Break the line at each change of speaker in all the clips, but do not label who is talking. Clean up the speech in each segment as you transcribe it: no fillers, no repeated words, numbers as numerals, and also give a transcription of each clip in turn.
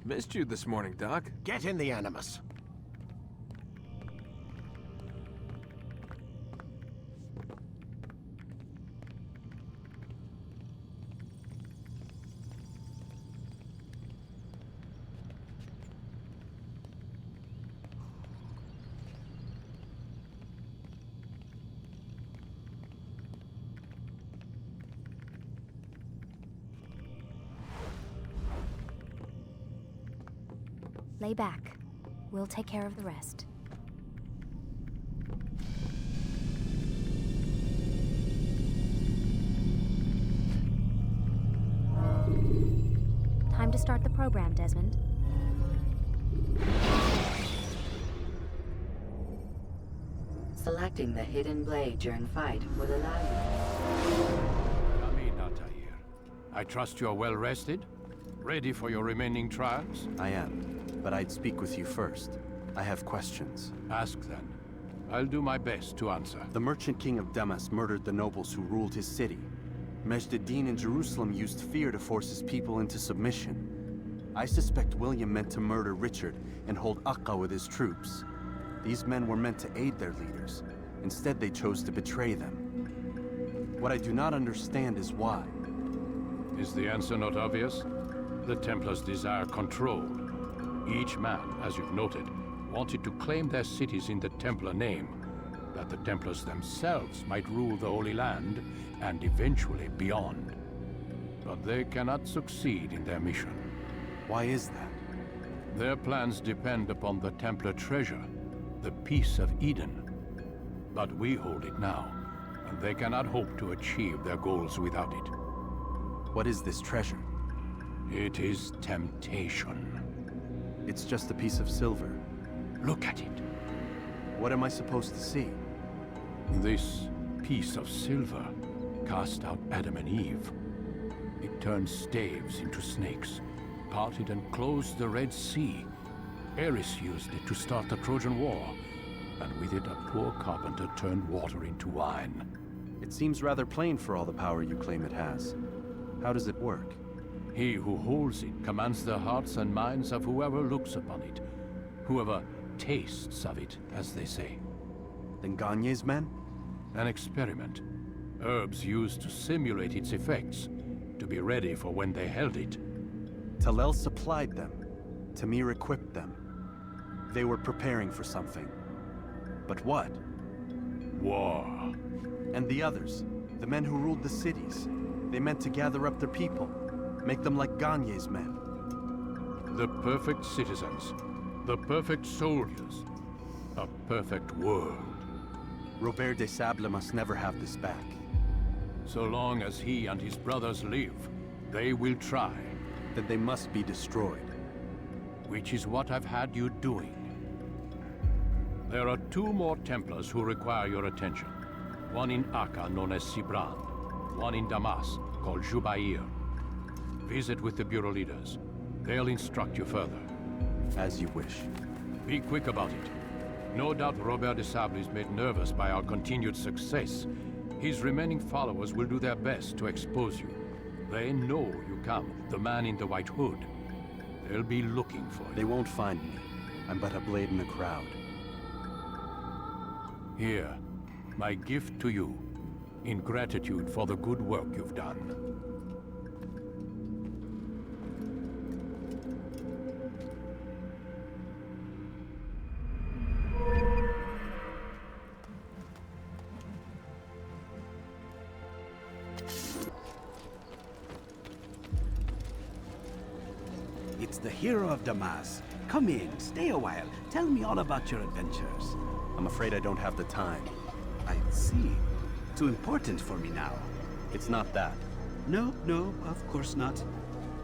Missed you this morning, Doc.
Get in the Animus.
Lay back. We'll take care of the rest. Time to start the program, Desmond.
Selecting the hidden blade during fight will allow
Ami Natair. I trust you're well rested? Ready for your remaining trials?
I am. But I'd speak with you first. I have questions.
Ask then. I'll do my best to answer.
The merchant king of Damas murdered the nobles who ruled his city. Majd-ad-Din in Jerusalem used fear to force his people into submission. I suspect William meant to murder Richard and hold Akka with his troops. These men were meant to aid their leaders. Instead, they chose to betray them. What I do not understand is why.
Is the answer not obvious? The Templars desire control. Each man, as you've noted, wanted to claim their cities in the Templar name, that the Templars themselves might rule the Holy Land, and eventually beyond. But they cannot succeed in their mission.
Why is that?
Their plans depend upon the Templar treasure, the Peace of Eden. But we hold it now, and they cannot hope to achieve their goals without it.
What is this treasure?
It is temptation.
It's just a piece of silver.
Look at it.
What am I supposed to see?
This piece of silver cast out Adam and Eve. It turned staves into snakes, parted and closed the Red Sea. Ares used it to start the Trojan War, and with it a poor carpenter turned water into wine.
It seems rather plain for all the power you claim it has. How does it work?
He who holds it commands the hearts and minds of whoever looks upon it, whoever tastes of it, as they say.
Then Gagne's men?
An experiment. Herbs used to simulate its effects, to be ready for when they held it.
Talel supplied them. Tamir equipped them. They were preparing for something. But what?
War.
And the others, the men who ruled the cities, they meant to gather up their people, make them like Gagne's men.
The perfect citizens, the perfect soldiers, a perfect world.
Robert de Sable must never have this back.
So long as he and his brothers live, they will try.
Then they must be destroyed.
Which is what I've had you doing. There are 2 more Templars who require your attention. One in Akka, known as Sibran. One in Damas, called Jubair. Visit with the Bureau leaders. They'll instruct you further.
As you wish.
Be quick about it. No doubt Robert de Sable is made nervous by our continued success. His remaining followers will do their best to expose you. They know you come, the man in the white hood. They'll be looking for you.
They won't find me. I'm but a blade in the crowd.
Here, my gift to you, in gratitude for the good work you've done.
It's the hero of Damas. Come in, stay a while. Tell me all about your adventures.
I'm afraid I don't have the time.
I see. Too important for me now.
It's not that.
No, of course not.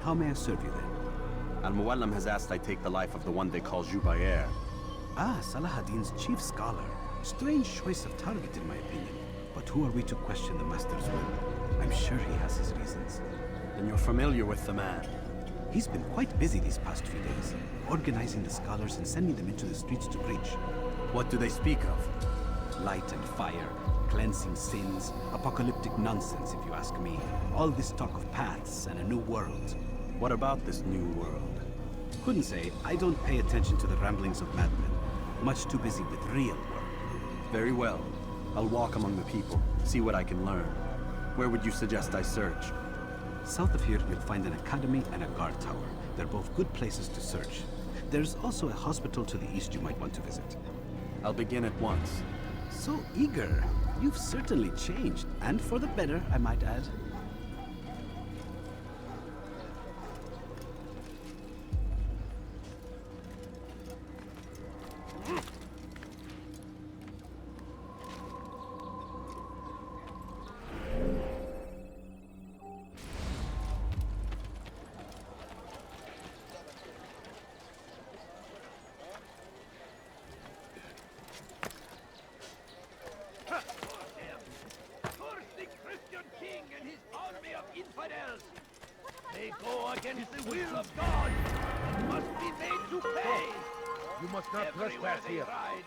How may I serve you then?
Al-Muallim has asked I take the life of the one they call Jubair.
Ah, Salahadin's chief scholar. Strange choice of target in my opinion. But who are we to question the master's will? I'm sure he has his reasons.
Then you're familiar with the man.
He's been quite busy these past few days, organizing the scholars and sending them into the streets to preach.
What do they speak of?
Light and fire, cleansing sins, apocalyptic nonsense if you ask me. All this talk of paths and a new world.
What about this new world?
Couldn't say. I don't pay attention to the ramblings of madmen. Much too busy with real work.
Very well. I'll walk among the people, see what I can learn. Where would you suggest I search?
South of here, you'll find an academy and a guard tower. They're both good places to search. There's also a hospital to the east you might want to visit.
I'll begin at once.
So eager. You've certainly changed. And for the better, I might add.
They go against the will of God and must be made to pay.
You must not
Everywhere
trespass
they
here.
ride,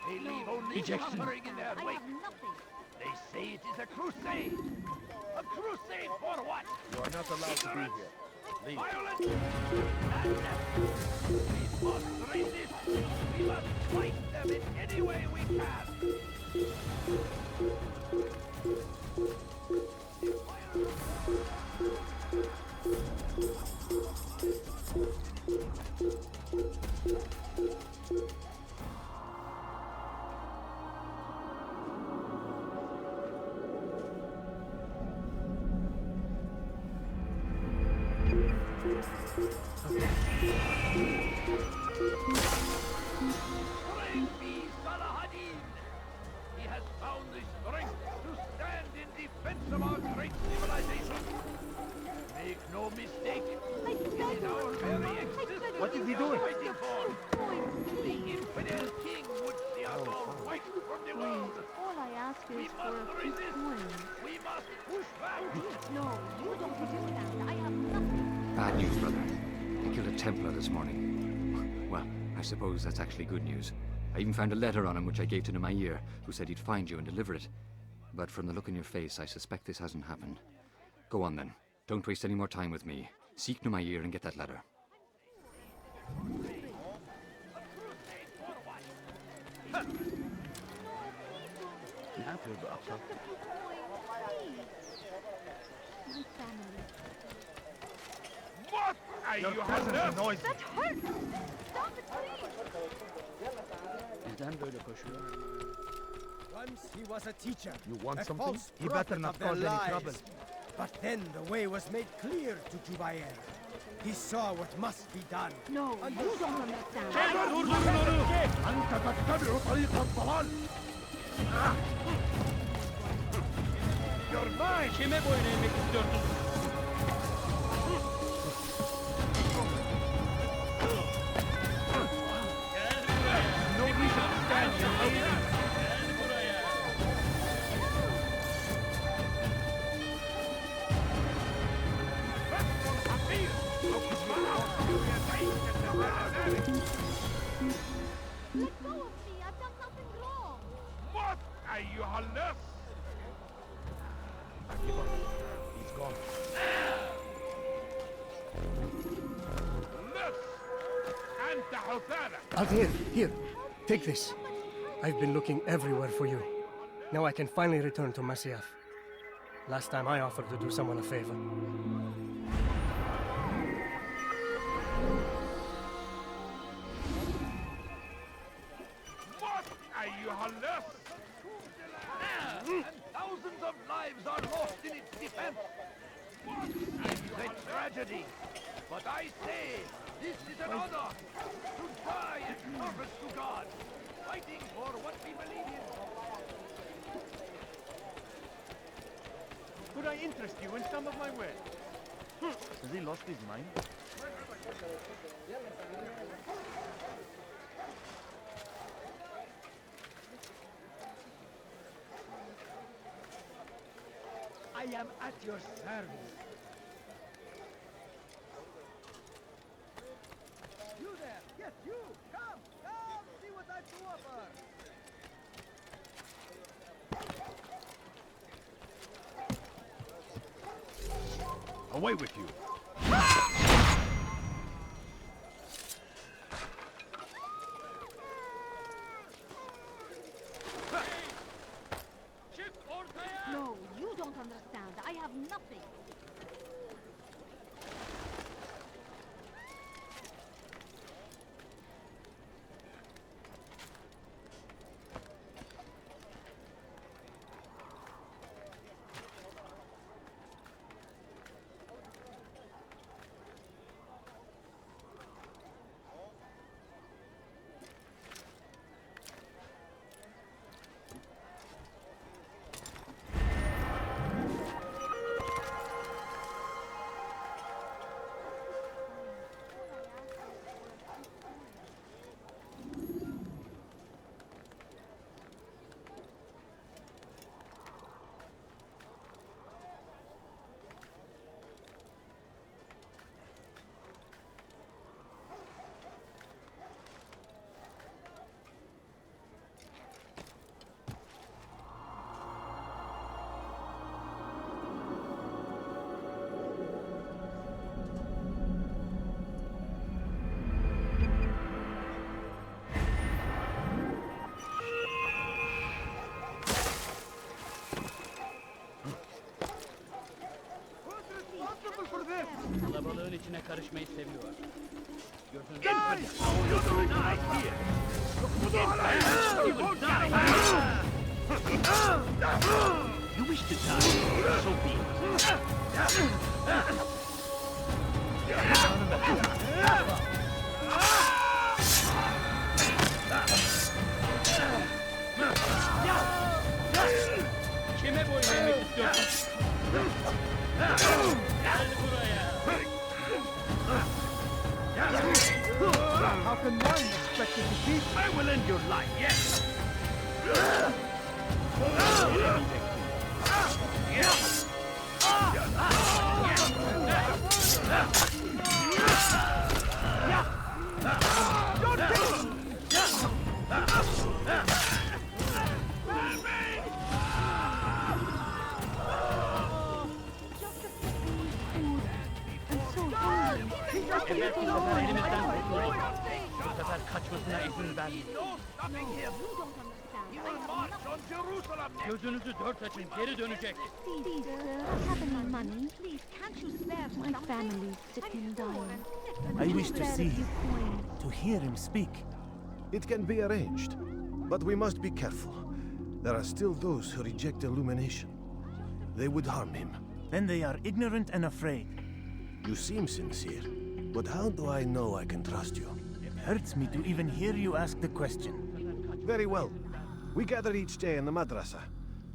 they leave only suffering in their wake. They say it is a crusade. A crusade for what?
You are not allowed to be here. Leave.
Violence and death. We must resist. We must fight them in any way we can. Praise be SAMMOHAN! He has found the strength to stand in defense of our great civilization. Make no mistake, it is our very existence
What is he
we are
doing?
fighting for. The infidel king would see us all wiped from the world.
All I ask
We
is for a
must
few
resist.
coins.
We must push back.
No, you don't understand. I have nothing.
Bad news, brother. They killed a Templar this morning. Well, I suppose that's actually good news. I even found a letter on him which I gave to Nemair, who said he'd find you and deliver it. But from the look in your face, I suspect this hasn't happened. Go on then. Don't waste any more time with me. Seek Nemair and get that letter.
Just a few coins, please. My family.
What are
Your
you
presence
on
annoys me.
That hurts! Stop it, please!
Bizden böyle koşuyor.
Once he was a teacher.
You want
a
something?
false
He
prophet
better not
of their
cause any
lies.
trouble.
But then the way was made clear to Jubair. He saw what must be done.
No, you don't understand.
أنت تتبع طريق الضلال. You're mine.
Kime boyun eğmek istiyorsun?
No reason to stand here.
Let go of me! I've done nothing wrong!
What are you left?
He's gone.
Left! أنت حثالة!
Altair, here, take this. I've been looking everywhere for you. Now I can finally return to Masyaf. Last time I offered to do someone a favor.
What are you left? And thousands of lives are lost in its defense. It is a tragedy. But I say, this is an honor. To die in service to God. Fighting for what we believe in.
Could I interest you in some of my wares? Has he lost his mind?
I am at your service. You there! Yes, you! Come! Come! See what I have to offer!
Away with you. karışmayı seviyor. Infidel! You will die here! You will die here! You wish to die? So be it. Kime boyun eğmek istiyorsun? Gel buraya!
How can one expect to defeat?
I will end your life, yes! Elimizden kurtulduk. Bu sefer kaçmasına izin vermeyin. Gözünüzü dört açın, geri dönecek.
Please, sir, I haven't any money. Please, can't you spare some? My family's sick and dying.
I wish to see him, to hear him speak.
It can be arranged, but we must be careful. There are still those who reject illumination. They would harm him.
Then they are ignorant and afraid.
You seem sincere, but how do I know I can trust you?
It hurts me to even hear you ask the question.
Very well. We gather each day in the madrasa.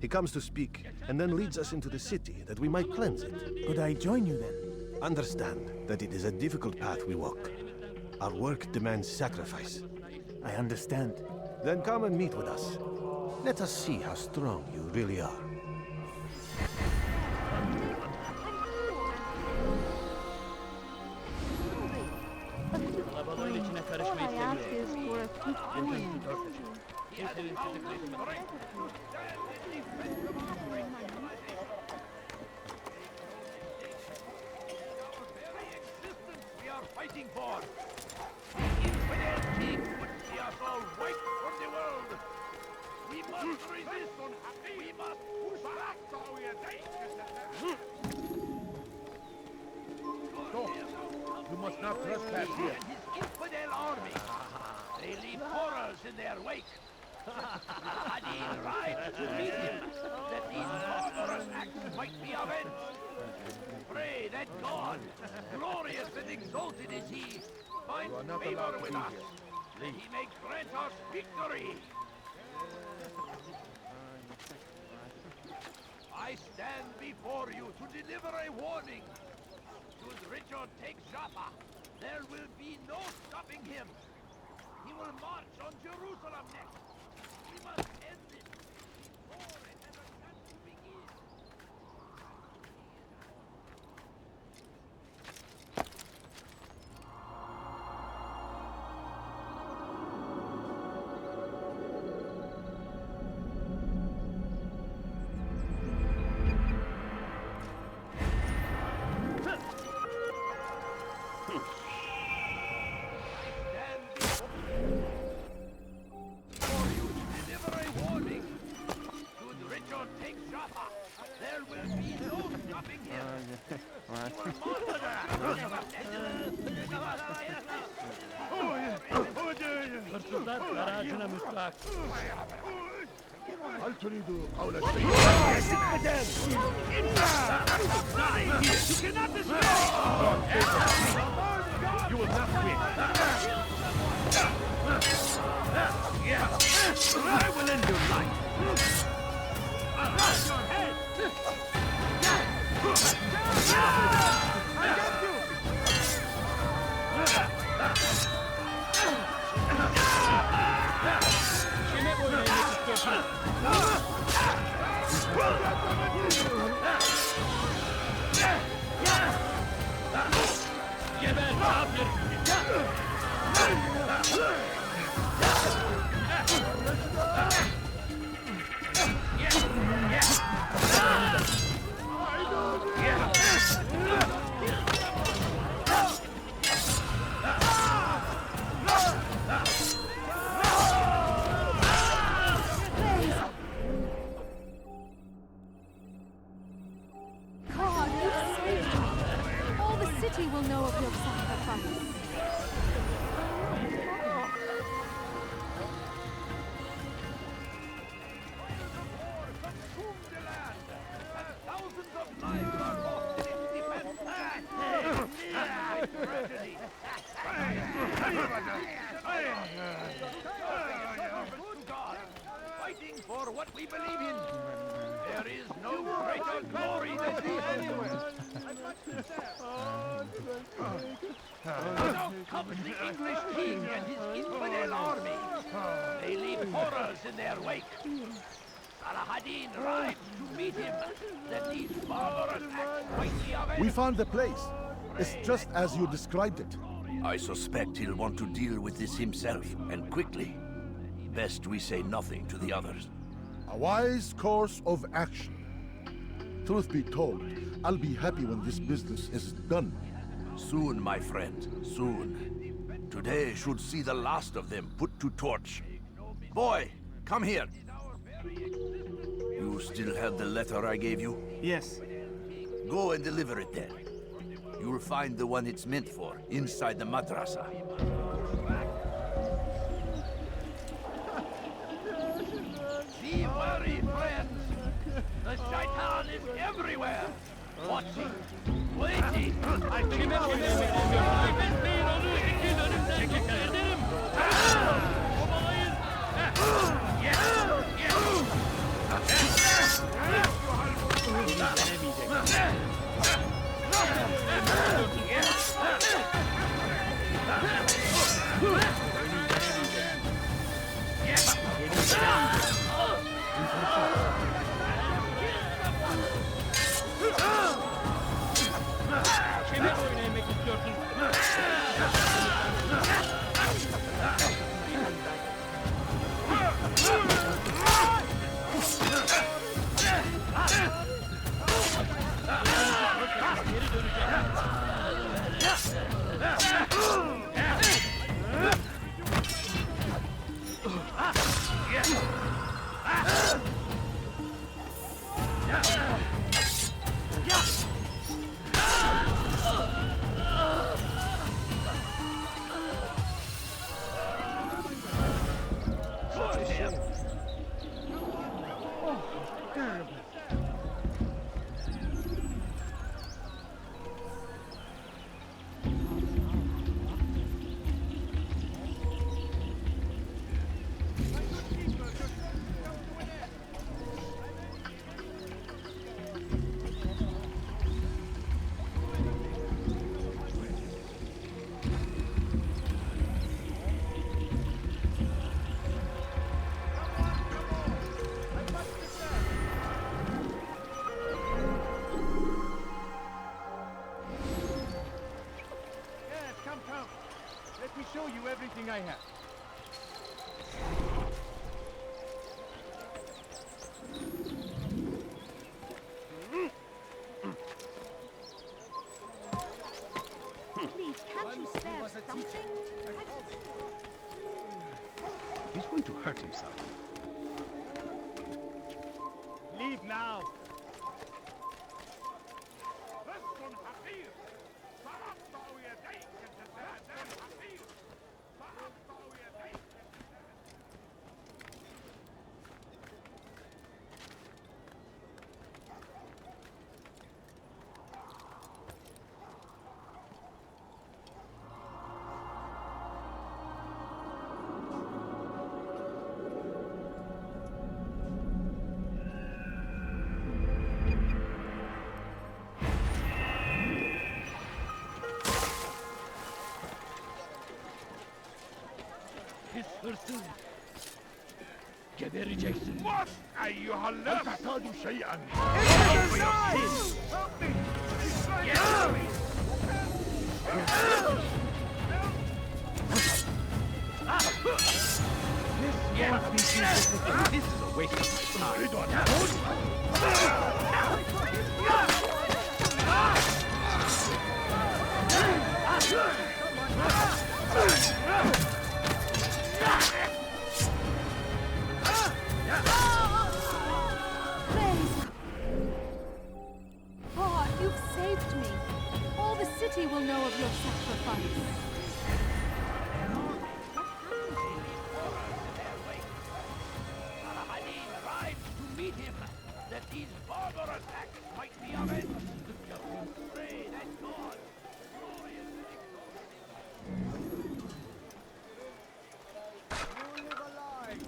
He comes to speak, and then leads us into the city, that we might cleanse it.
Could I join you then?
Understand that it is a difficult path we walk. Our work demands sacrifice.
I understand.
Then come and meet with us. Let us see how strong you really are.
Kalabalığın içine karışmayı
All I ask
seviyor.
is for a quick
Gözünüzü dört açın. Kimsenin sizi kaçırmasın.
We are fighting for. The infidel king would see us all wiped from the world. We must resist. We must push back.
You must not trespass here.
And his infidel army. They leave horrors in their wake. Had he arrived to meet him, that these barbarous acts might be avenged. Pray that God, glorious and exalted is he, find favor with us, that he may grant us victory. I stand before you to deliver a warning. Should Richard take Jaffa, there will be no stopping him. He will march on Jerusalem next. We must end this before it has a chance to begin.
Hırsızlar garajına müstahak.
هل تريد قول
You cannot destroy! You will not win. I will end your life. Across your head! Kime boyun eğmek istiyorsun? Geber kafir!
God, you saved me. All the city will know of your
for what we believe in. There is no greater glory than this. Now comes the English king and his infidel army. They leave horrors in their wake. Salah-ad-Din rides to meet him, that these barbarous acts might be avenged.
We found the place. It's just as you described it.
I suspect he'll want to deal with this himself, and quickly. Best we say nothing to the others.
A wise course of action. Truth be told, I'll be happy when this business is done.
Soon, my friend, soon. Today should see the last of them put to torch. Boy, come here. You still have the letter I gave you?
Yes.
Go and deliver it then. You'll find the one it's meant for inside the madrasa.
Be wary, friends. The shaitan is everywhere. Watching, waiting.
Let me show you everything I have.
Please, can't you spare something?
He's going to hurt himself.
Leave now.
Hırsız. Gebereceksin.
What? Eyyuhallaf! تحتاج شيئا.
This is a waste of my time.
Oh, you've saved me. All the city will know of your sacrifice.
Salah-ad-Din arrives to meet him, that these barbarous acts might be avenged. Pray that God, glorious and exalted.
You live alive.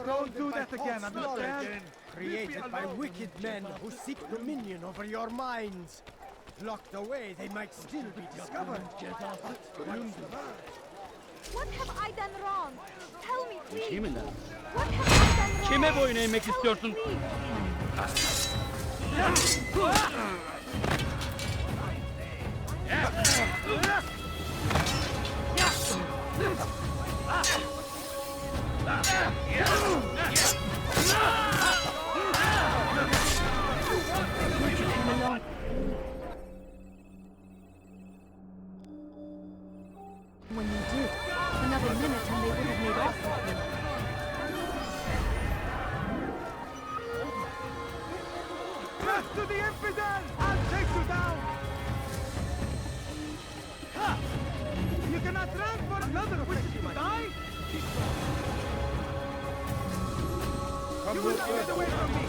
Don't do that again, understand? Created by wicked men who seek dominion over your minds. Locked away, they might still be discovered.
What have I done wrong? Tell me, please.
Kiminle?
What have I done wrong?
Kime boyun eğmek istiyorsun?
When you did, another minute and they would have made off with me.
Trust to the infidel! I'll take you down! Ha! You cannot run for another wishes to die? You will not get away from me!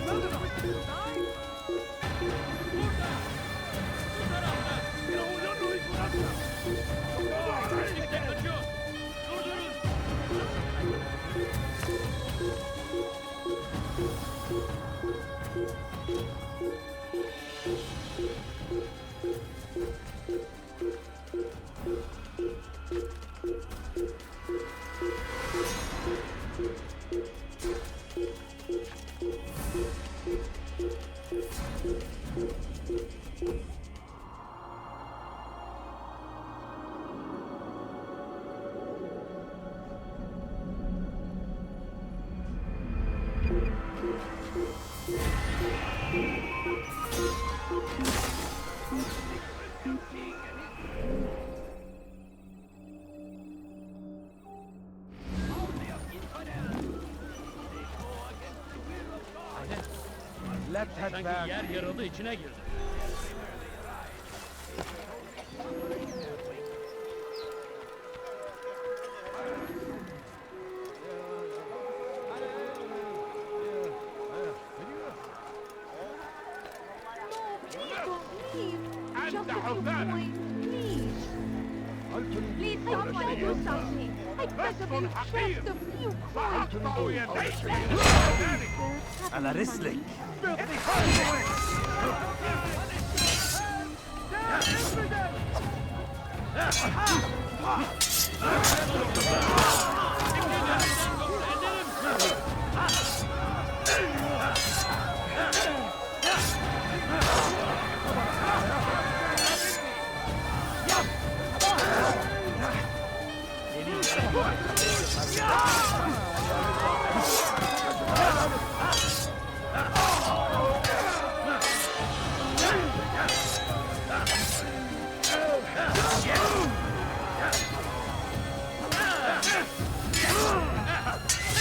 Another wishes to die?
Sanki yer yarıldı, içine girdi.
Please, someone do something. I possibly just a few coins.
على رسلك.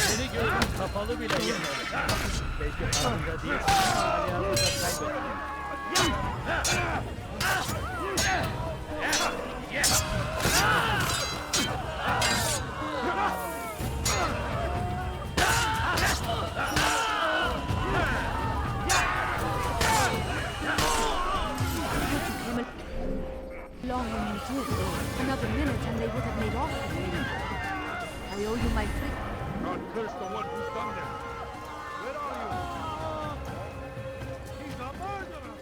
Seni gördüm, kapalı bile yemedim. Belki farkında değilsin. Hayatını da
Long when you did. Another minute and they would have made off with me. I owe you my free...
God curse the one who's done this. Where are you? He's a murderer!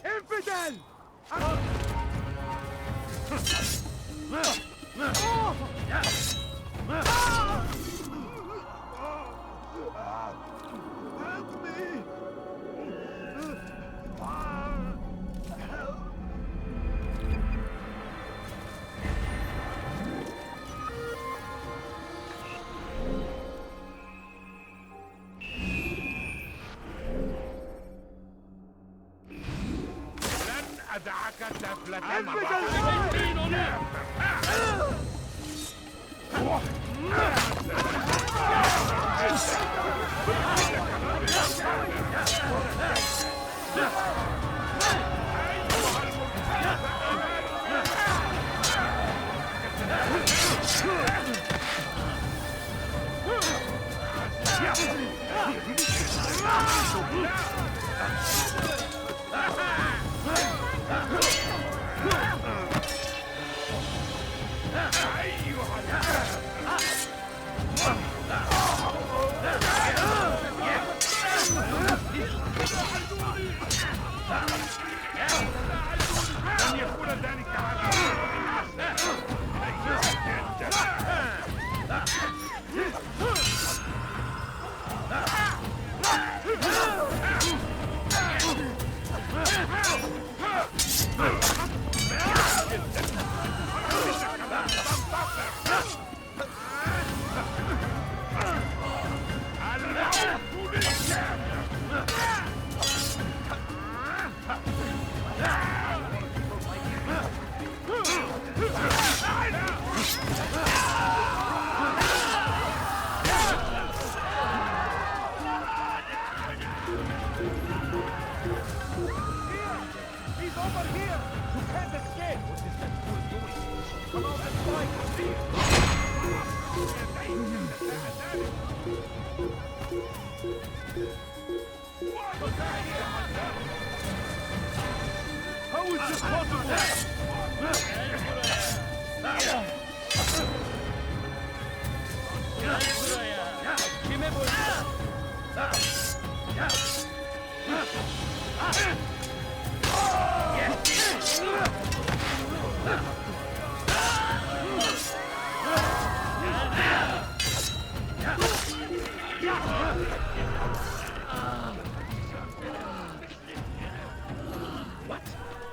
Infidel! Help me!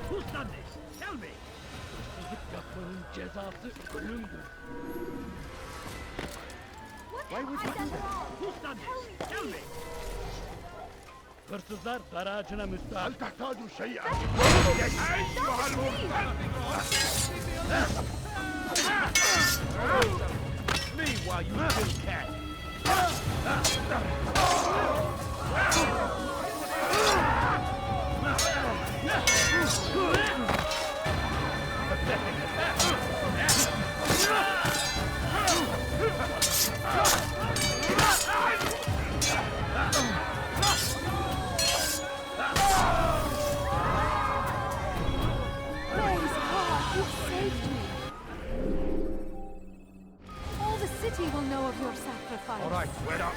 Who's done this? Tell me! Why would you do that? Who's done this? Tell me!
hırsızlar garajına müstahak.
هل تحتاج شيئا؟ أيها المرتد! Me while you still can.
All the city will know of your sacrifice.
All right, wait up.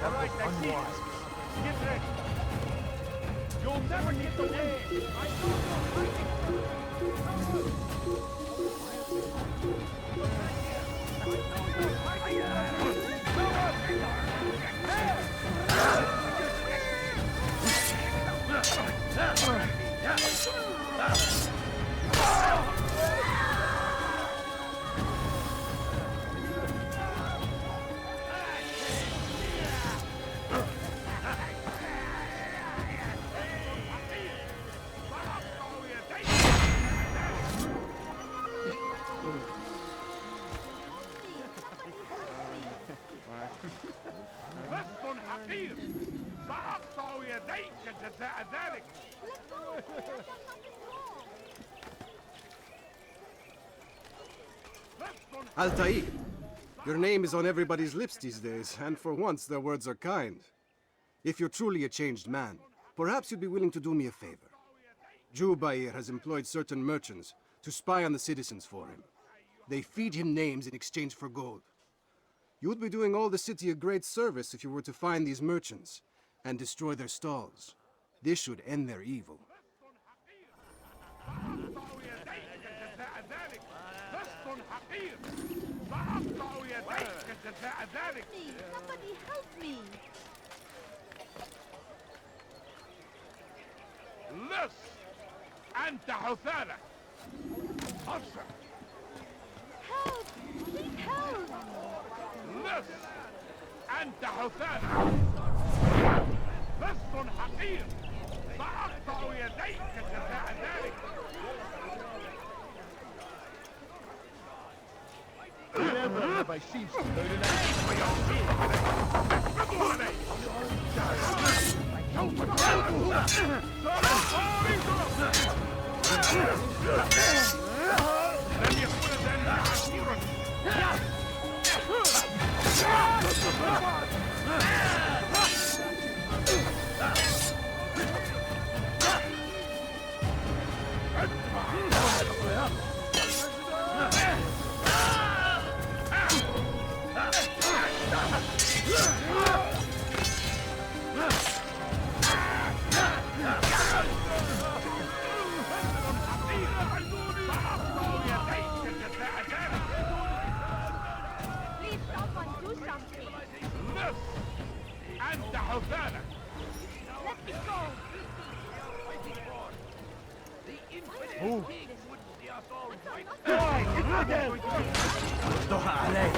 All right, that's it. Get ready. You'll never get the way. I know you're fighting. لست حقير سأقطع يديك جزاء ذلك.
Altair, your name is on everybody's lips these days, and for once their words are kind. If you're truly a changed man, perhaps you'd be willing to do me a favor. Jubair has employed certain merchants to spy on the citizens for him. They feed him names in exchange for gold. You would be doing all the city a great service if you were to find these merchants and destroy their stalls. This should end their evil.
Please, somebody help me!
لص أنت حثالة. أبصر.
Help! Please help!
لص أنت حثالة. لص حقير. سأقطع
Never have I seen so
Please, someone do something.
أنت حفالة.
Let me go.
The infinite
Move.
king would see us all right.
ردها علي.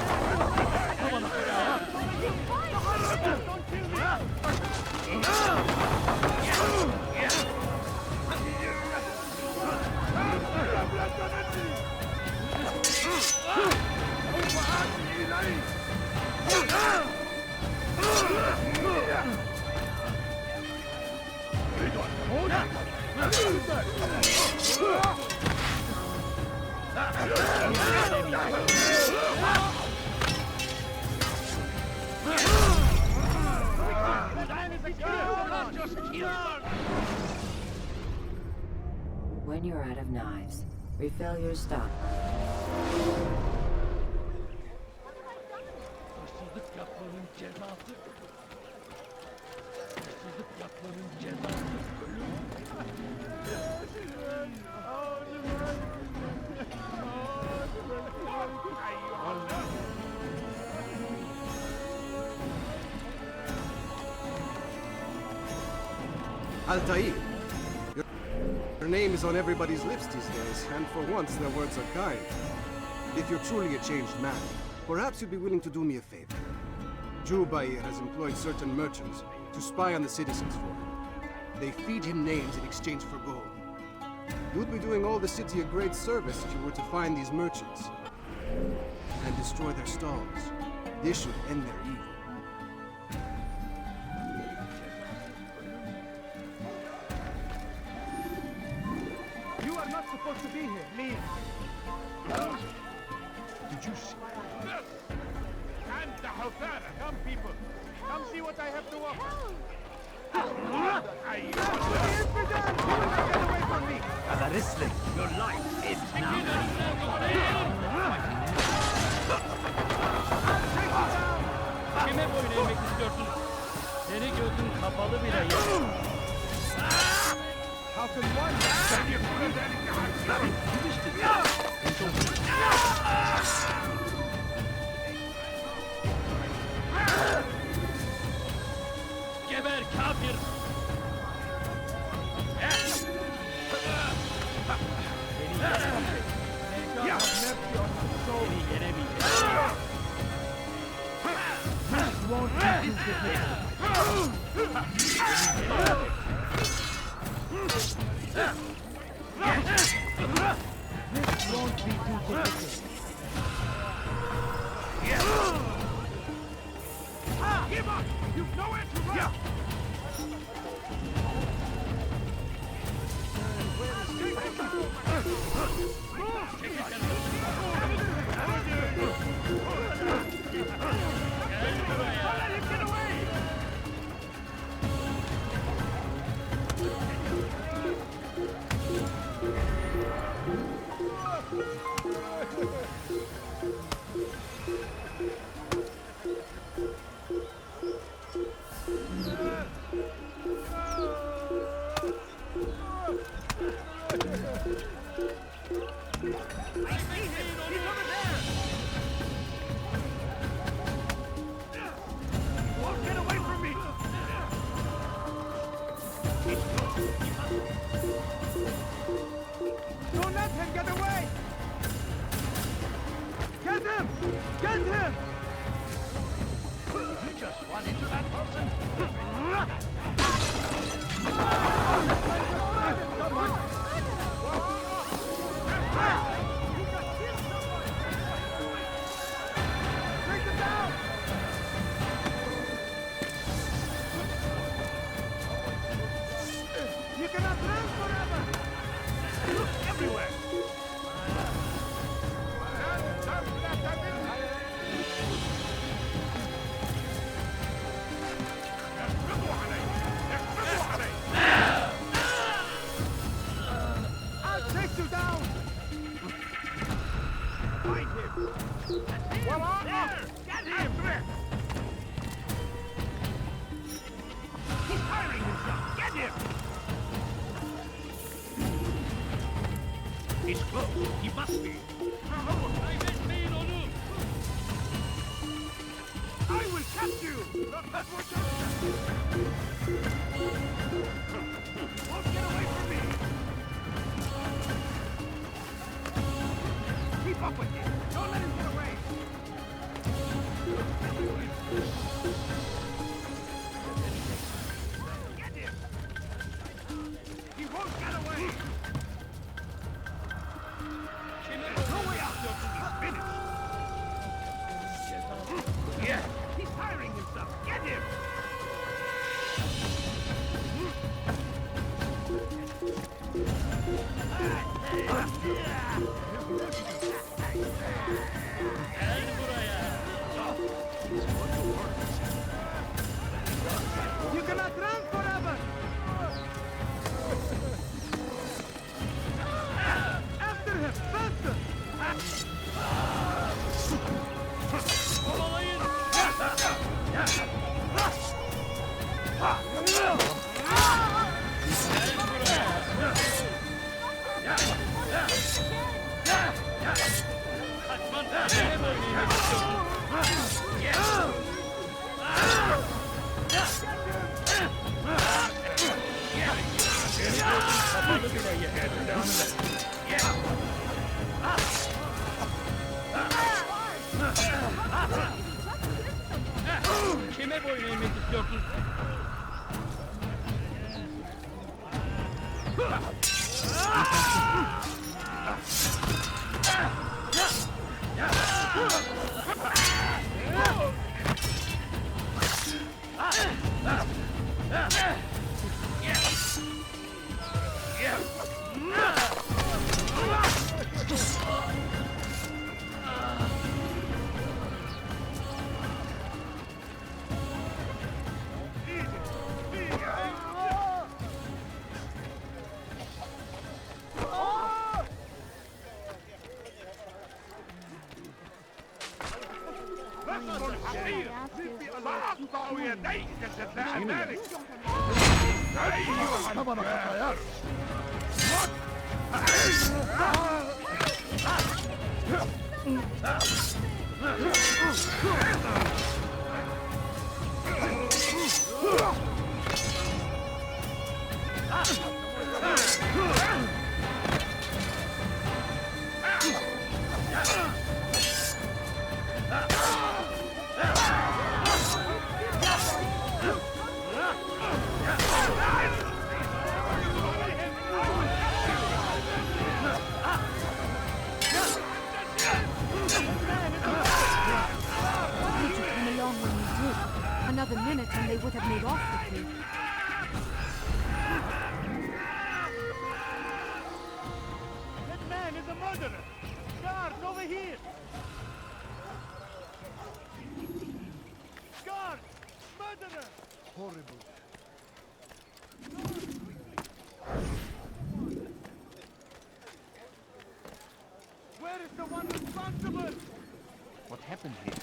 When you're out of knives, refill your stock.
Altair, your name is on everybody's lips these days, and for once their words are kind. If you're truly a changed man, perhaps you'd be willing to do me a favor. Jubair has employed certain merchants to spy on the citizens for him. They feed him names in exchange for gold. You'd be doing all the city a great service if you were to find these merchants and destroy their stalls. This should end their evil.
You are not supposed to be here. Leave. Did you see?
أنت حفالة.
Come, people. Come see what I have to offer.
أيها
Get away from me!
على رسلك. Your life is
Kime boyun eğmek istiyorsun? Seni gözün kapalı bile yok.
How can one...
Geber kafir! Seni yenemeyecek.
Won't be This won't be too difficult.
Give up! You've nowhere to run!
Don't let him get away! Get him! Get him!
You just run into that person? Find him! Well, there! Get him! He's firing himself! Get him! He's close. He must be. I will catch you! Won't get away from me! Keep up with him! Don't let him get away! Get him! He won't get away! There's no way out till he's finished! Yeah! He's firing himself! Get him!
You cannot run forever! After him! Faster!
Kime boyun eğmek istiyorsun?
Another minute and they would have made off with me.
That man is a murderer! Guards, over here! Guards! Murderer! Horrible. Where is the one responsible?
What happened here?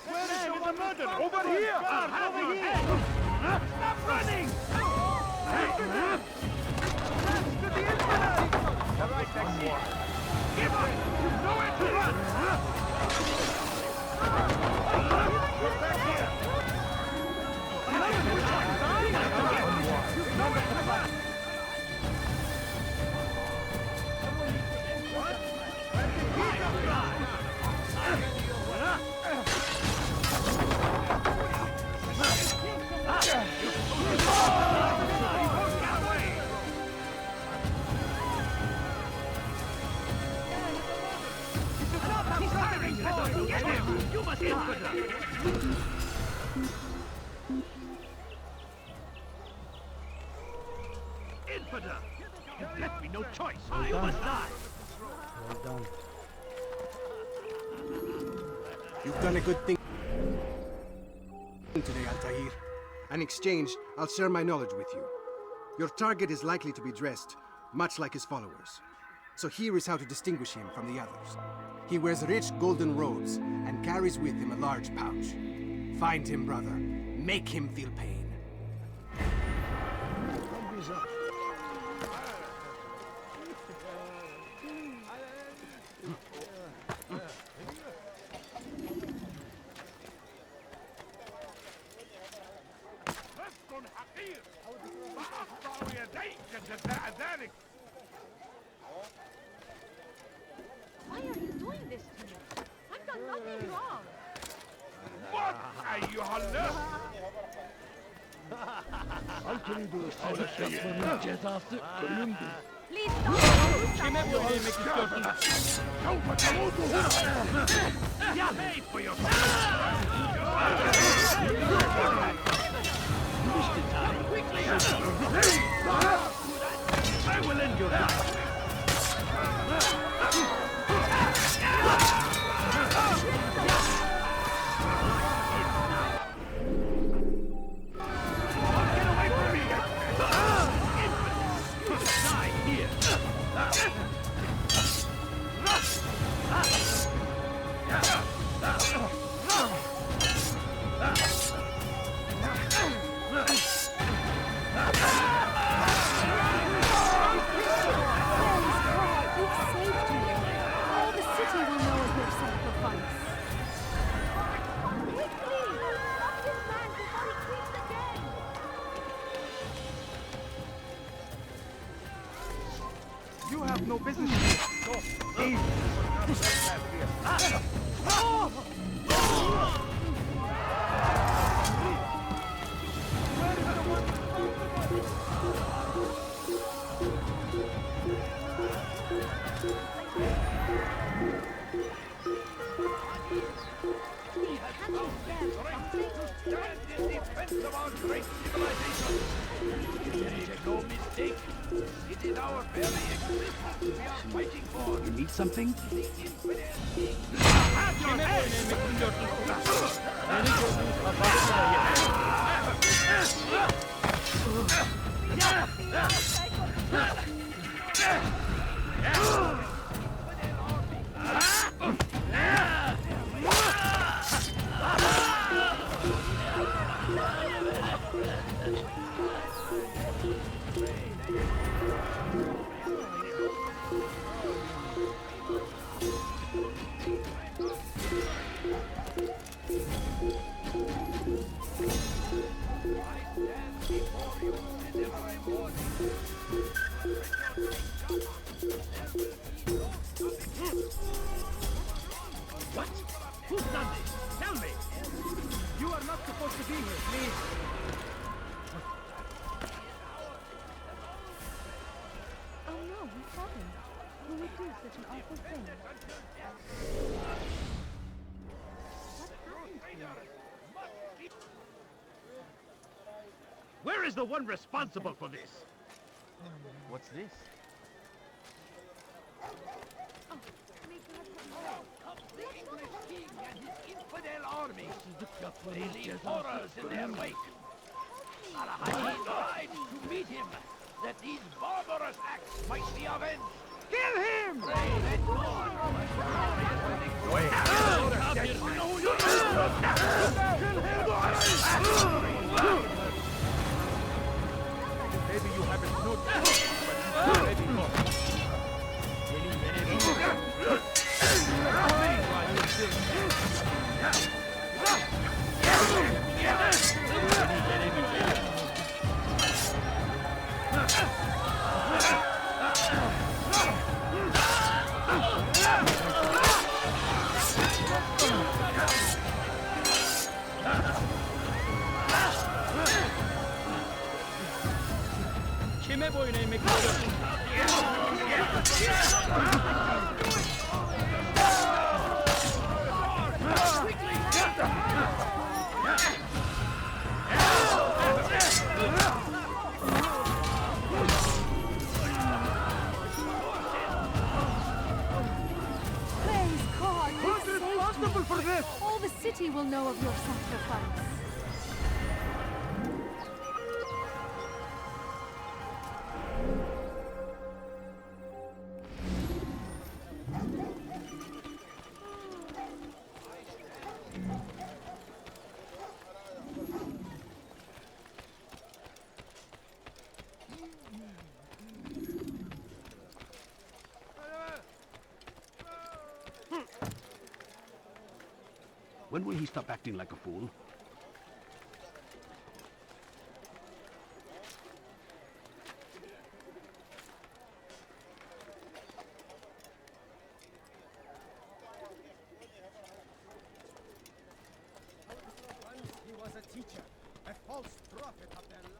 Where is the murderer? Over here! Guards, over here! Stop running! To the infidel! Right next here. Give up! You've nowhere to run! Get back here! You've nowhere to run! What?
Get him! You must infidel! Infidel! You left me no choice. You must die!
Well done. You've done a good thing today, Altair. In exchange, I'll share my knowledge with you. Your target is likely to be dressed much like his followers. So here is how to distinguish him from the others. He wears rich golden robes and carries with him a large pouch. Find him, brother. Make him feel pain.
Why are you doing this to me? I've done nothing wrong.
What أيها
Cezası ölümdür.
Please stop.
Kime boyun eğmek istiyorsun?
Pay for your I will end your life. You have no business here.
You need something?
Kime boyun eğmek istiyorsun? Beni gördüğün
What? Who's done this? Tell me! You are not supposed to be here, please!
Oh no, what happened? Who would do such an awful thing? What happened to you?
Where is the one responsible for this?
What's this?
The English king and his infidel army. They leave horrors in their wake. Al-Hakim arrived to meet him, that these barbarous acts might be avenged. Kill him! Pray that God
Maybe you haven't noticed, but he's already gone.
Kime boyun eğmek istiyorsun?
Praise God! Who's responsible for this? All the city will know of your sacrifice.
When will he stop acting like a fool?
Once he was a teacher, a false prophet of their life.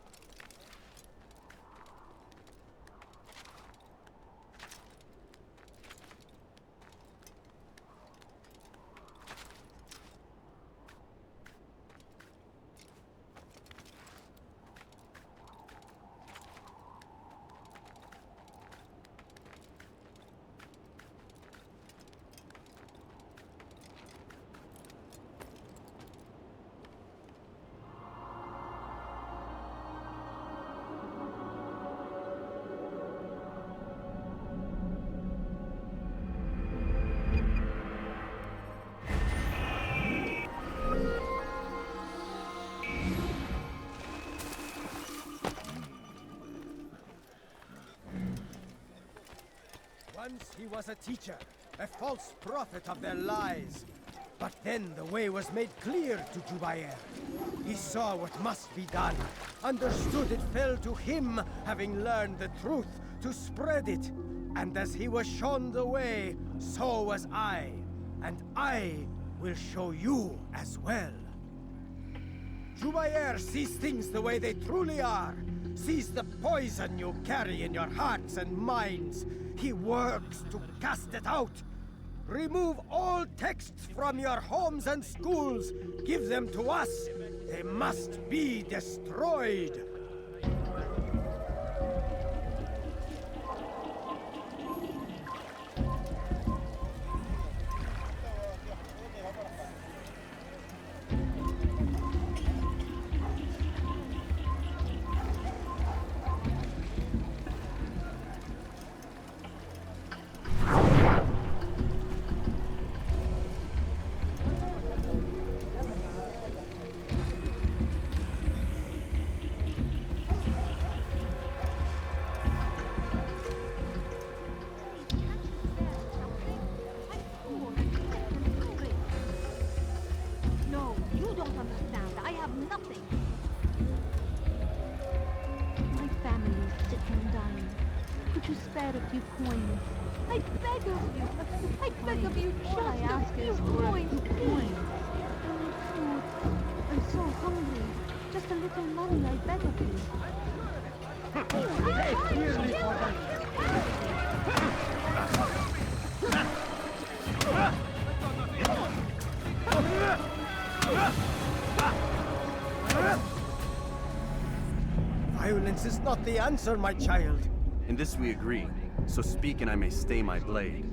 Once he was a teacher, a false prophet of their lies. But then the way was made clear to Jubair. He saw what must be done, understood it fell to him, having learned the truth, to spread it. And as he was shown the way, so was I. And I will show you as well. Jubair sees things the way they truly are, sees the poison you carry in your hearts and minds. He works to cast it out. Remove all texts from your homes and schools. Give them to us. They must be destroyed.
No, you don't understand. I have nothing. My family is sick and dying. Could you spare a few coins? I beg of you. I beg of you. All I ask is for a few coins. Food. I'm so hungry. Just a little money, I beg of you.
Violence is not the answer, my child.
In this we agree, so speak and I may stay my blade.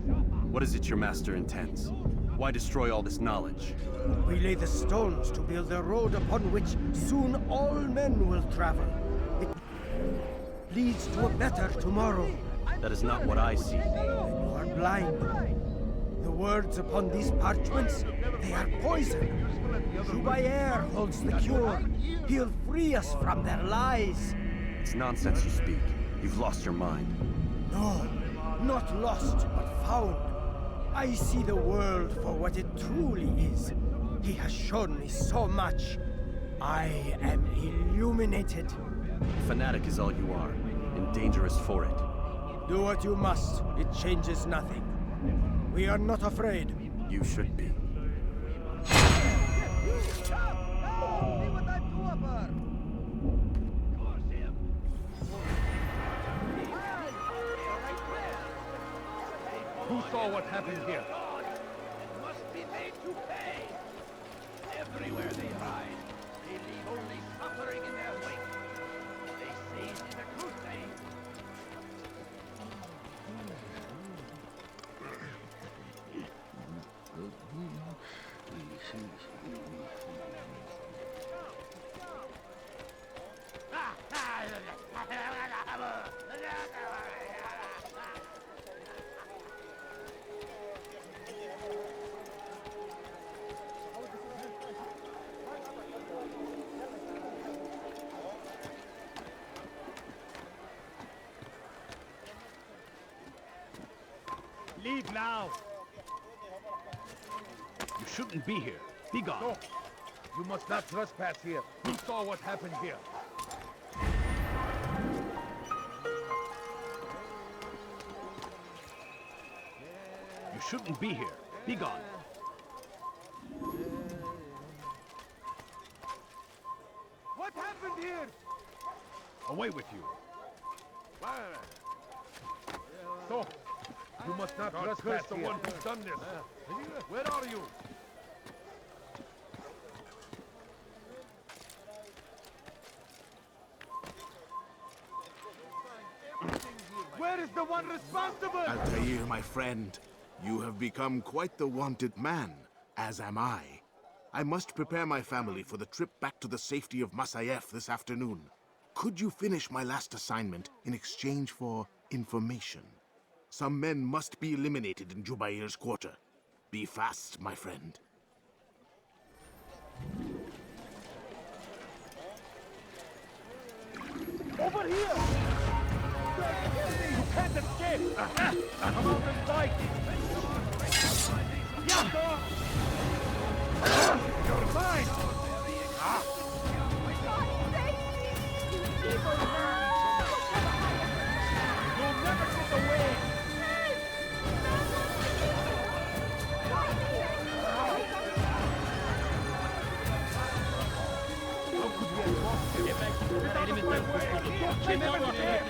What is it your master intends? Why destroy all this knowledge?
We lay the stones to build a road upon which soon all men will travel. It leads to a better tomorrow.
That is not what I see.
Then you are blind. The words upon these parchments, they are poison. Jubair holds the cure. He'll free us from their lies.
It's nonsense you speak. You've lost your mind.
No, not lost, but found. I see the world for what it truly is. He has shown me so much. I am illuminated.
Fanatic is all you are, and dangerous for it.
Do what you must. It changes nothing. We are not afraid.
You should be.
Who saw what happened here?
It must be made to pay. Everywhere they ride, they leave only suffering in their wake. They say it is a crusade.
Leave now! You shouldn't be here.
Be gone.
No. You must not trespass here. You saw what happened here.
You shouldn't be here. Be gone.
What happened here?
Away with you.
So, you must not trespass the one who's done this. Where are you? Where is the one responsible?
Altair, my friend, you have become quite the wanted man, as am I. I must prepare my family for the trip back to the safety of Masayef this afternoon. Could you finish my last assignment in exchange for information? Some men must be eliminated in Jubair's quarter. Be fast, my friend.
Over here! You can't escape! Come out and fight! You're mine! You'll never get away! How could we have lost him? Get out of my way! Don't chase him in the head!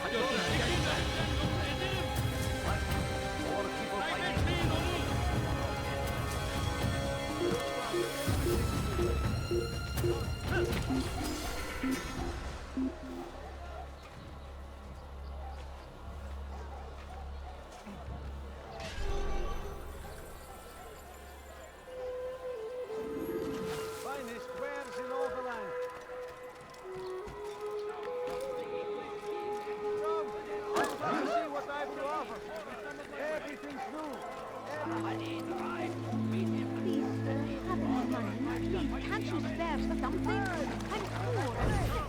Finest wares in all the land. Come, let's see what I have to offer. Everything's new.
Please, have any money. Please, can't you spare something? I'm poor and sick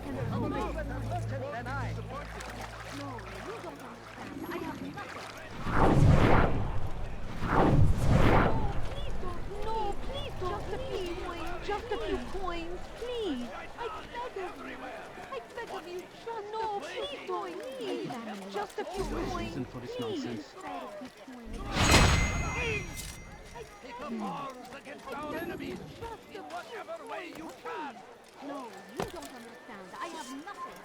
and hungry.
Then I.
No, you don't understand. I have nothing. No, please don't. Just a few coins. Just a few coins, please. I beg of you. I beg of you. No, please don't. Please. Just a few coins.
Reason for this nonsense.
Take up arms against our enemies in whatever way you can.
No, you don't understand. I have nothing.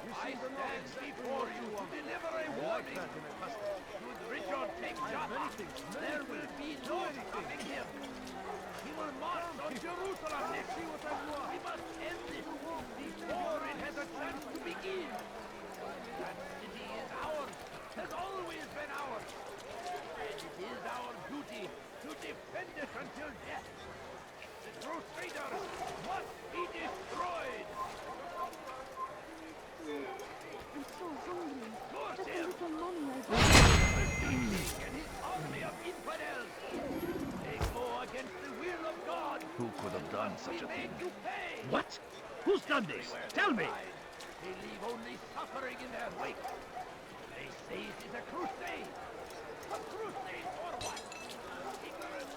I stand before you to deliver a warning. Should Richard take Jaffa, there will be no stopping him. He will march on Jerusalem next. We must end this before it has a chance to begin. That city is ours, has always been ours. And it is our duty to defend it until death. The Crusaders must be destroyed.
I'm so hungry. Just a little money I
And his army of infidels. They go against the will of God.
Who could have done such a thing?
You pay.
What? Who's done this? Tell me!
They leave only suffering in their wake. They say it is a crusade. A crusade for what? Ignorance.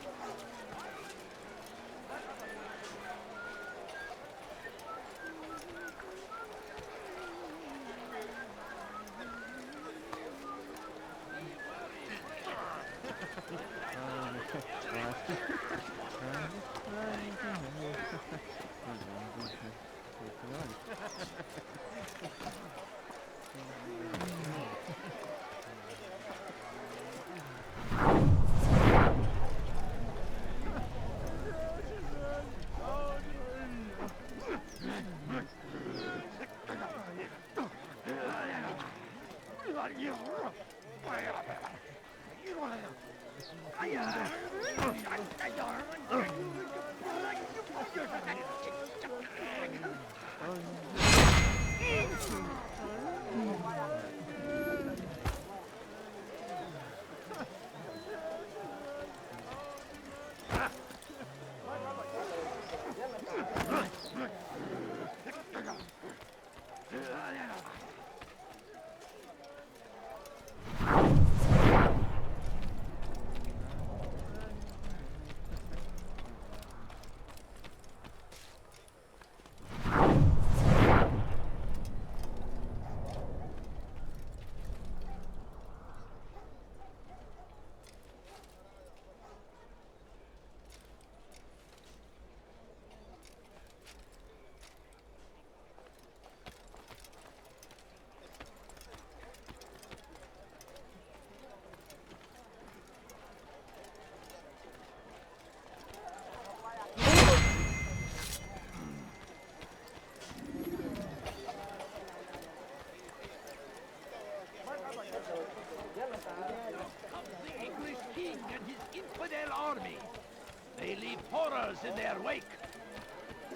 in their wake.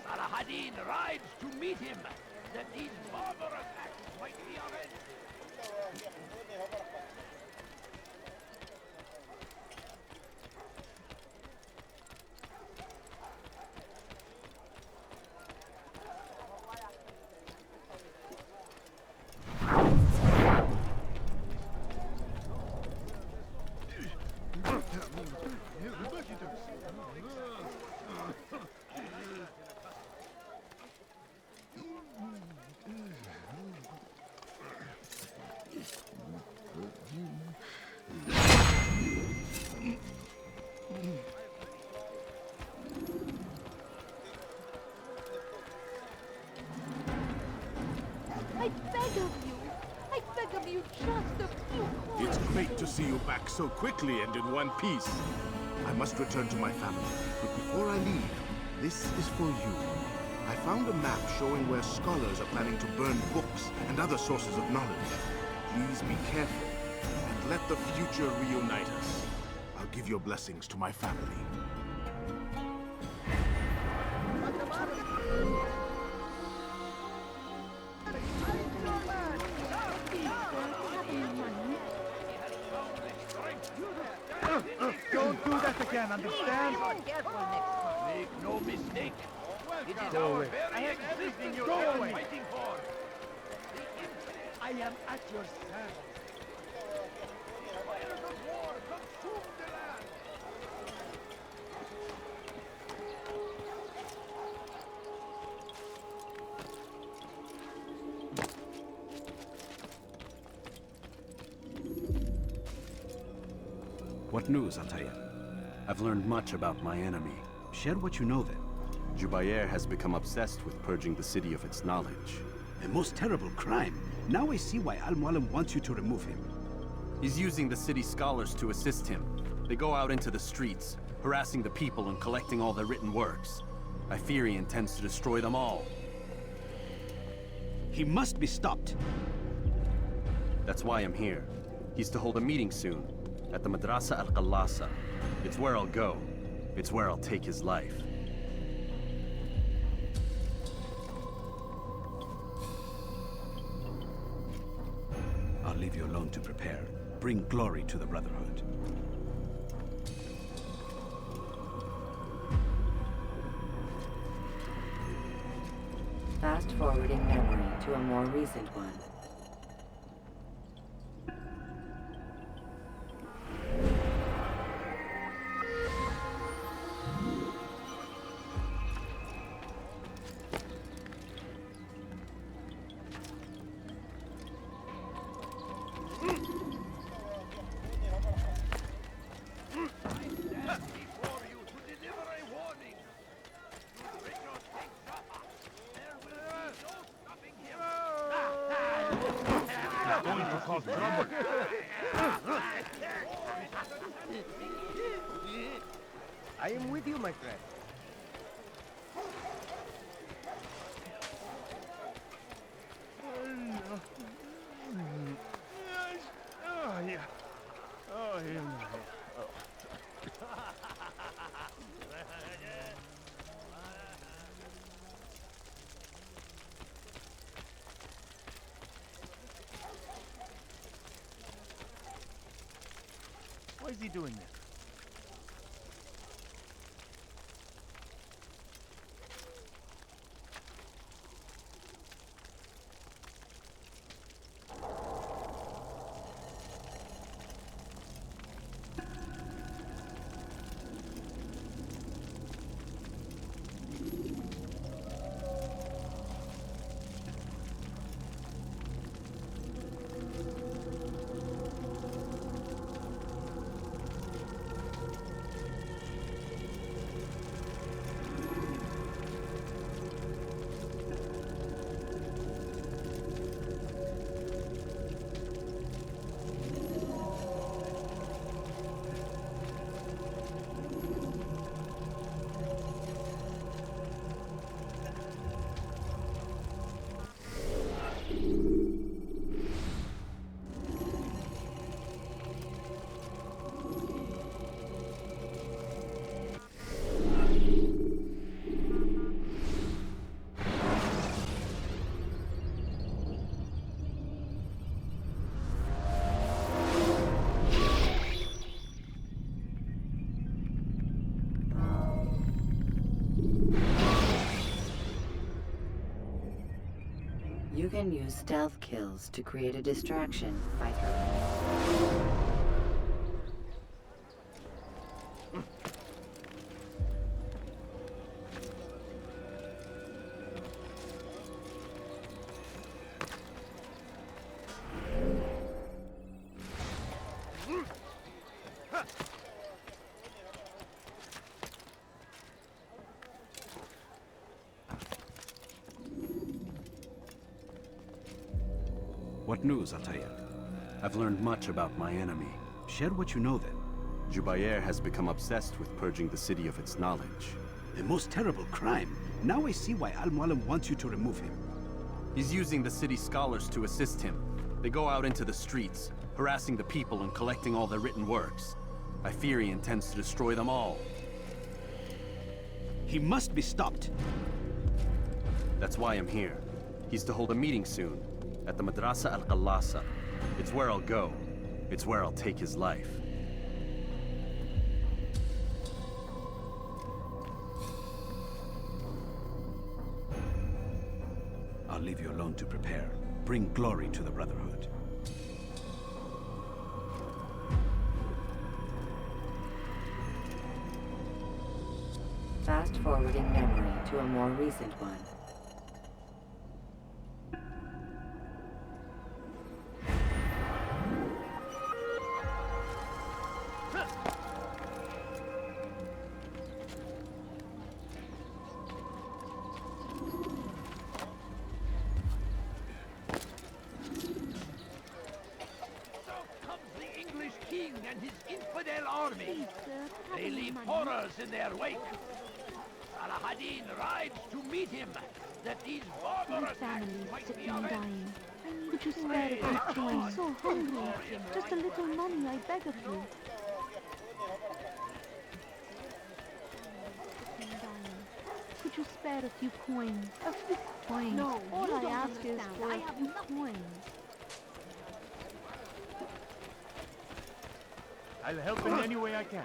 Salah-ad-Din rides to meet him, that these barbarous acts might be avenged.
I beg of you, just a few coins.
It's great to see you back so quickly and in one piece. I must return to my family, but before I leave, this is for you. I found a map showing where scholars are planning to burn books and other sources of knowledge. Please be careful, and let the future reunite us. I'll give your blessings to my family.
Don't do that again, understand?
Make no mistake. It is
Go
our
away.
very
I have
existence
everything you're
we are
doing.
fighting for.
I am at your service.
Fires of war consume the land.
What news, Altair?
I've learned much about my enemy.
Share what you know then.
Jubair has become obsessed with purging the city of its knowledge.
A most terrible crime. Now I see why Al-Mualim wants you to remove him.
He's using the city scholars to assist him. They go out into the streets, harassing the people and collecting all their written works. I fear he intends to destroy them all.
He must be stopped.
That's why I'm here. He's to hold a meeting soon, at the Madrasa Al-Qallasa. It's where I'll go. It's where I'll take his life.
I'll leave you alone to prepare. Bring glory to the Brotherhood.
Fast-forwarding memory to a more recent one.
I am with you, my friend.
Why is he doing this?
You can use stealth kills to create a distraction by throwing.
What news, Altair?
I've learned much about my enemy.
Share what you know, then.
Jubair has become obsessed with purging the city of its knowledge.
The most terrible crime. Now I see why Al-Mualim wants you to remove him.
He's using the city scholars to assist him. They go out into the streets, harassing the people and collecting all their written works. I fear he intends to destroy them all.
He must be stopped.
That's why I'm here. He's to hold a meeting soon, at the Madrasa Al-Qallasa. It's where I'll go. It's where I'll take his life.
I'll leave you alone to prepare. Bring glory to the Brotherhood.
Fast-forwarding memory to a more recent one.
And his infidel army. They leave horrors in their wake. Saladin rides to meet him, that these barbarous acts might be
dying. Could you spare a few coins? I'm so hungry. Just a little money, I beg of you. Could you spare a few coins? A few coins. No, all I ask is for a few coins.
I'll help in any way I can.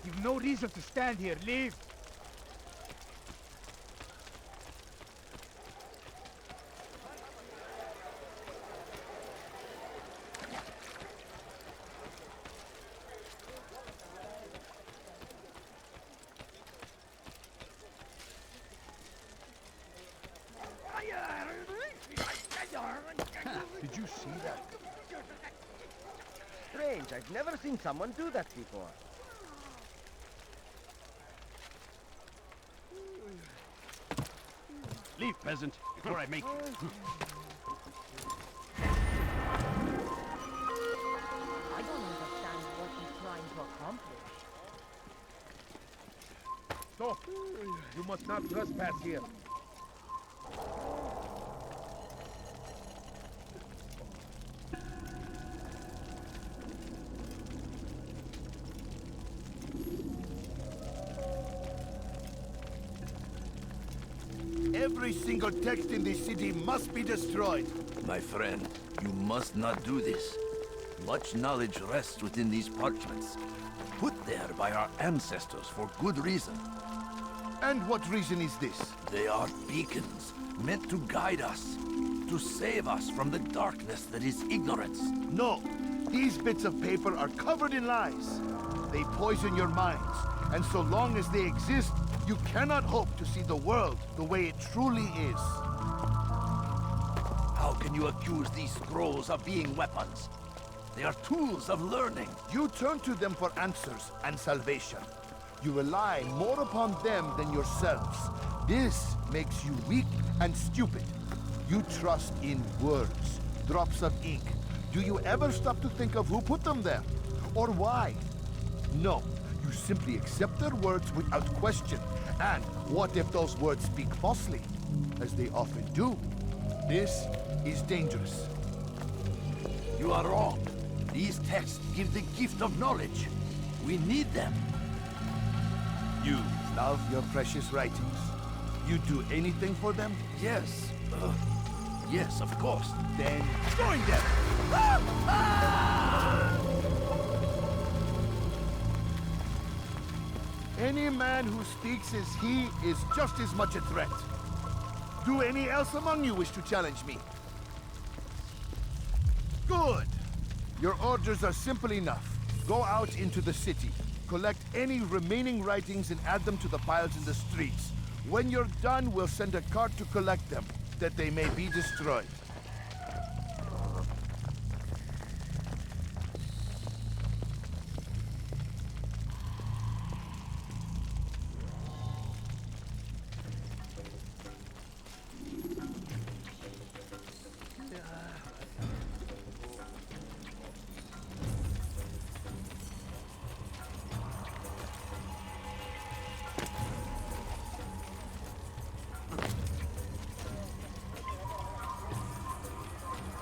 You've no reason to stand here. Leave!
Did you see that?
Strange. I've never seen someone do that before.
Leave, peasant, before I make you.
I don't understand what he's trying to accomplish.
Stop! You must not trespass here.
Every single text in this city must be destroyed.
My friend, you must not do this. Much knowledge rests within these parchments, put there by our ancestors for good reason.
And what reason is this?
They are beacons, meant to guide us, to save us from the darkness that is ignorance.
No, these bits of paper are covered in lies. They poison your minds, and so long as they exist, you cannot hope to see the world the way it truly is.
How can you accuse these scrolls of being weapons? They are tools of learning.
You turn to them for answers and salvation. You rely more upon them than yourselves. This makes you weak and stupid. You trust in words, drops of ink. Do you ever stop to think of who put them there? Or why? No, you simply accept their words without question. And what if those words speak falsely? As they often do. This is dangerous.
You are wrong. These texts give the gift of knowledge. We need them.
You love your precious writings. You do anything for them?
Yes. Yes, of course.
Then join them! Any man who speaks as he is just as much a threat. Do any else among you wish to challenge me? Good! Your orders are simple enough. Go out into the city. Collect any remaining writings and add them to the piles in the streets. When you're done, we'll send a cart to collect them, that they may be destroyed.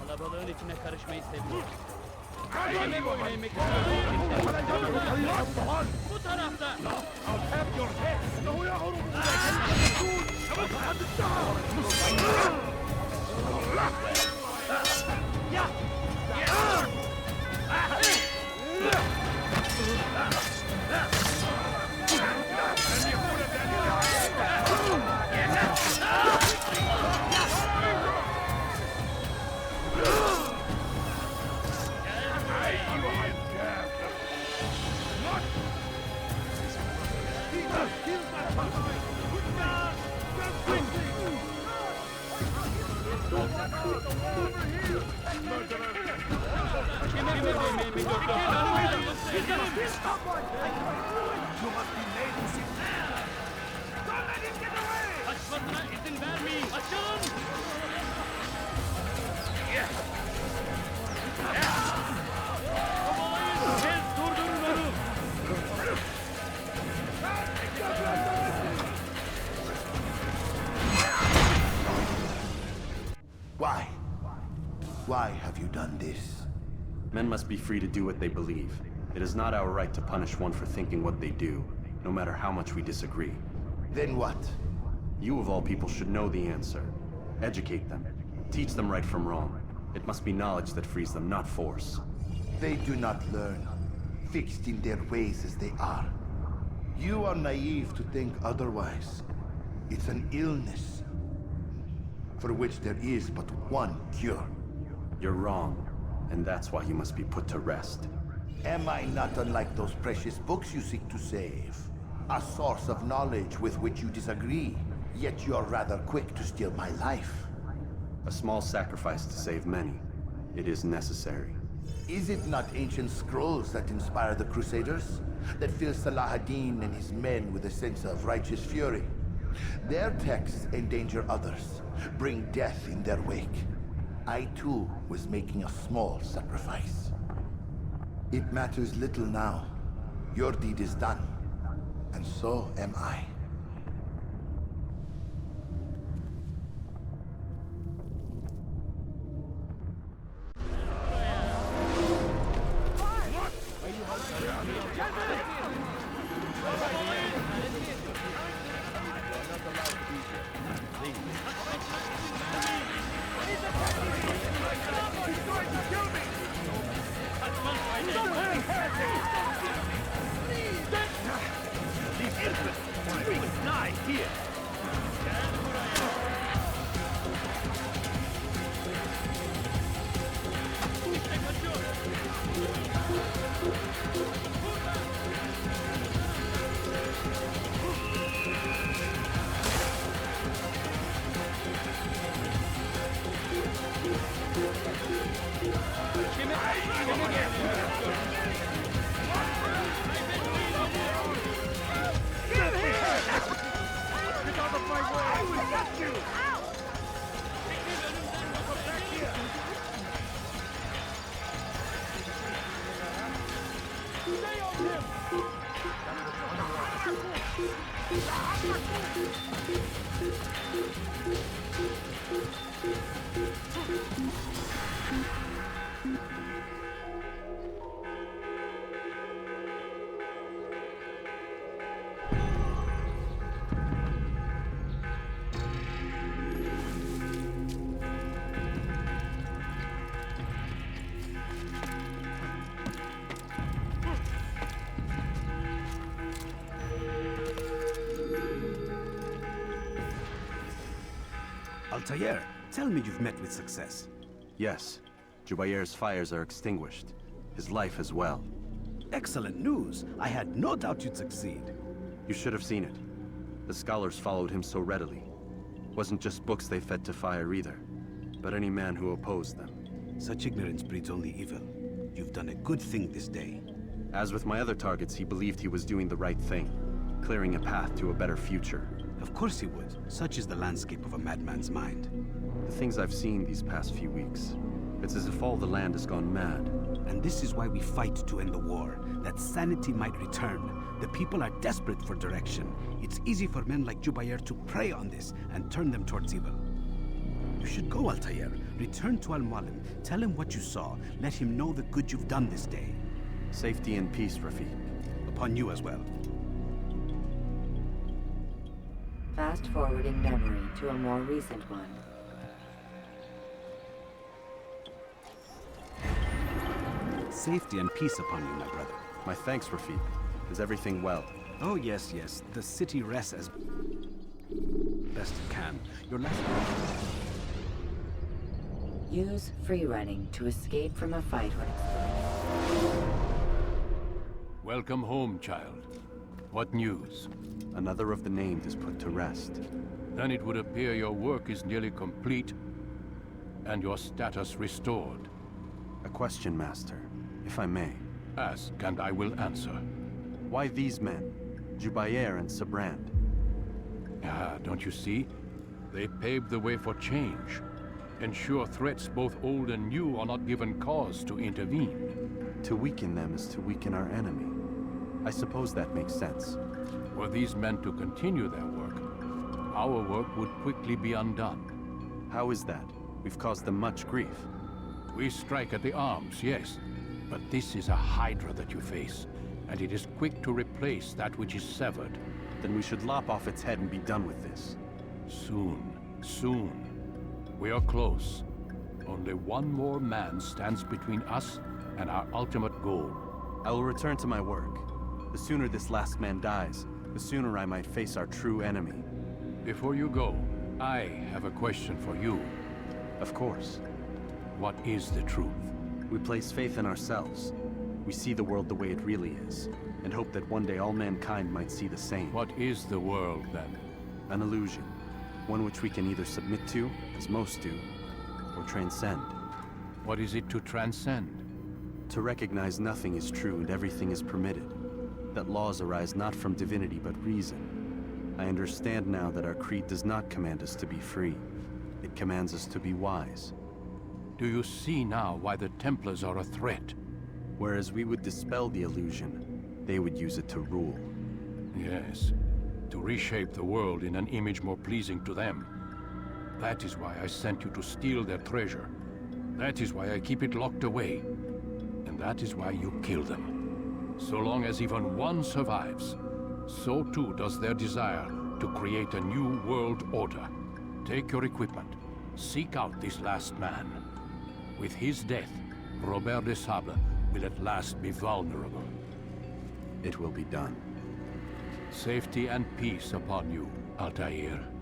Kalabalığın içine karışmayı seviyorum. Bu tarafta. Kaçmasına izin vermeyin. Açılın! Kovalayın! Tez durdurun onu!
Why? Why have you done this?
Men must be free to do what they believe. It is not our right to punish one for thinking what they do, no matter how much we disagree.
Then what?
You of all people should know the answer. Educate them. Teach them right from wrong. It must be knowledge that frees them, not force.
They do not learn, fixed in their ways as they are. You are naive to think otherwise. It's an illness, for which there is but one cure.
You're wrong, and that's why you must be put to rest.
Am I not unlike those precious books you seek to save? A source of knowledge with which you disagree, yet you're rather quick to steal my life.
A small sacrifice to save many. It is necessary.
Is it not ancient scrolls that inspire the Crusaders? That fill Salah ad-Din and his men with a sense of righteous fury? Their texts endanger others, bring death in their wake. I too was making a small sacrifice. It matters little now. Your deed is done, and so am I.
here.
Altair, tell me you've met with success.
Yes. Jubair's fires are extinguished. His life as well.
Excellent news. I had no doubt you'd succeed.
You should have seen it. The scholars followed him so readily. Wasn't just books they fed to fire either, but any man who opposed them.
Such ignorance breeds only evil. You've done a good thing this day.
As with my other targets, he believed he was doing the right thing, clearing a path to a better future.
Of course he would. Such is the landscape of a madman's mind.
The things I've seen these past few weeks, it's as if all the land has gone mad.
And this is why we fight to end the war, that sanity might return. The people are desperate for direction. It's easy for men like Jubair to prey on this and turn them towards evil. You should go, Altair. Return to Al-Mualim. Tell him what you saw. Let him know the good you've done this day.
Safety and peace, Rafiq.
Upon you as well.
Fast-forwarding memory to a more recent one.
Safety and peace upon you, my brother.
My thanks, Rafiq. Is everything well?
Oh, yes, yes. The city rests as best it can. Your last...
Use free running to escape from a fight when
Welcome home, child. What news?
Another of the named is put to rest.
Then it would appear your work is nearly complete and your status restored.
A question, Master, if I may.
Ask, and I will answer.
Why these men? Jubair and Sabrand?
Ah, don't you see? They paved the way for change. Ensure threats both old and new are not given cause to intervene.
To weaken them is to weaken our enemy. I suppose that makes sense.
Were these men to continue their work, our work would quickly be undone.
How is that? We've caused them much grief.
We strike at the arms, yes. But this is a hydra that you face, and it is quick to replace that which is severed.
Then we should lop off its head and be done with this.
Soon, soon. We are close. Only one more man stands between us and our ultimate goal.
I will return to my work. The sooner this last man dies, the sooner I might face our true enemy.
Before you go, I have a question for you.
Of course.
What is the truth?
We place faith in ourselves. We see the world the way it really is, and hope that one day all mankind might see the same.
What is the world, then?
An illusion. One which we can either submit to, as most do, or transcend.
What is it to transcend?
To recognize nothing is true and everything is permitted. That laws arise not from divinity but reason. I understand now that our creed does not command us to be free. It commands us to be wise.
Do you see now why the Templars are a threat?
Whereas we would dispel the illusion, they would use it to rule.
Yes, to reshape the world in an image more pleasing to them. That is why I sent you to steal their treasure. That is why I keep it locked away. And that is why you kill them. So long as even one survives, so too does their desire to create a new world order. Take your equipment. Seek out this last man. With his death, Robert de Sable will at last be vulnerable.
It will be done.
Safety and peace upon you, Altair.